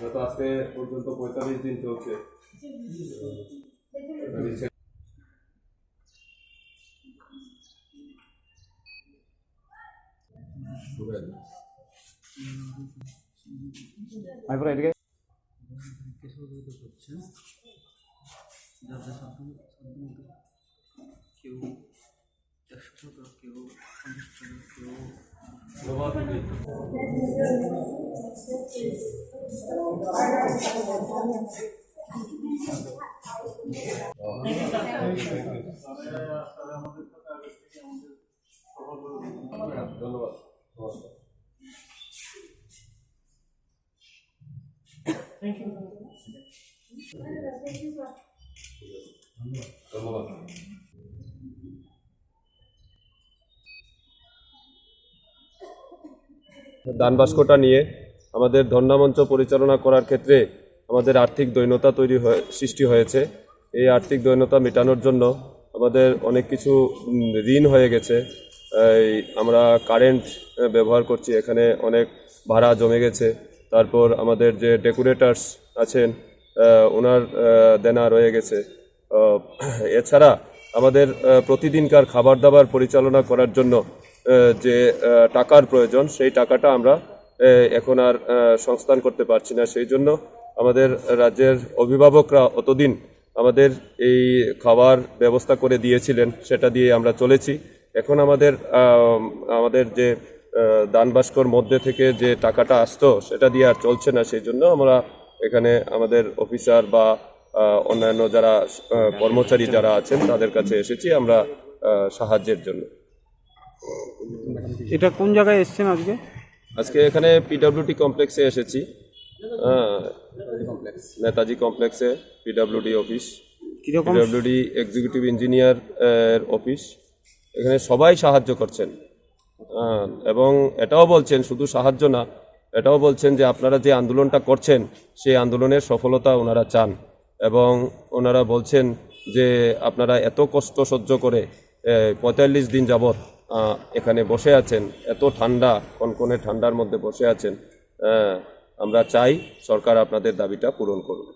যত আজকে পর্যন্ত 45 দিন চলছে। কেউ 100 টাকা, কেউ 50 টাকা, কেউ ধন্যবাদ। ধন্যবাদ। দান বাস্কটা নিয়ে আমাদের ধন্যামঞ্চ পরিচালনা করার ক্ষেত্রে আমাদের আর্থিক দৈন্যতা সৃষ্টি হয়েছে। এই আর্থিক দৈন্যতা মেটানোর জন্য আমাদের অনেক কিছু ঋণ হয়ে গেছে। আমরা কারেন্ট ব্যবহার করছি, এখানে অনেক ভাড়া জমে গেছে। তারপর আমাদের যে ডেকোরেটার্স আছেন ওনার দেনা রয়ে গেছে। এছাড়া আমাদের প্রতিদিনকার খাবার দাবার পরিচালনা করার জন্য যে টাকার প্রয়োজন, সেই টাকাটা আমরা এখন আর সংস্থান করতে পারছি না। সেই জন্য আমাদের রাজ্যের অভিভাবকরা অতদিন আমাদের এই খাবার ব্যবস্থা করে দিয়েছিলেন, সেটা দিয়ে আমরা চলেছি। এখন আমাদের যে দান বাস্কর মধ্যে থেকে যে টাকাটা আসতো সেটা দিয়ে আর চলছে না। সেই জন্য আমরা এখানে আমাদের অফিসার বা অন্যান্য যারা কর্মচারী যারা আছেন তাদের কাছে এসেছি আমরা সাহায্যের জন্য। এটা কোন জায়গায় এসেছেন আজকে? আজকে এখানে পিডব্লিউডি কমপ্লেক্সে এসেছি, নেতাজি কমপ্লেক্সে PWD office, PWD executive engineer office. এখানে সবাই সাহায্য করছেন এবং এটাও বলছেন, শুধু সাহায্য না, এটাও বলছেন যে আপনারা যে আন্দোলনটা করছেন সেই আন্দোলনের সফলতা ওনারা চান এবং ওনারা বলছেন যে আপনারা এত কষ্ট সহ্য করে 45 দিন যাবৎ এখানে বসে আছেন, এত ঠান্ডা, কনকনে ঠান্ডার মধ্যে বসে আছেন। আমরা চাই সরকার আপনাদের দাবিটা পূরণ করুন।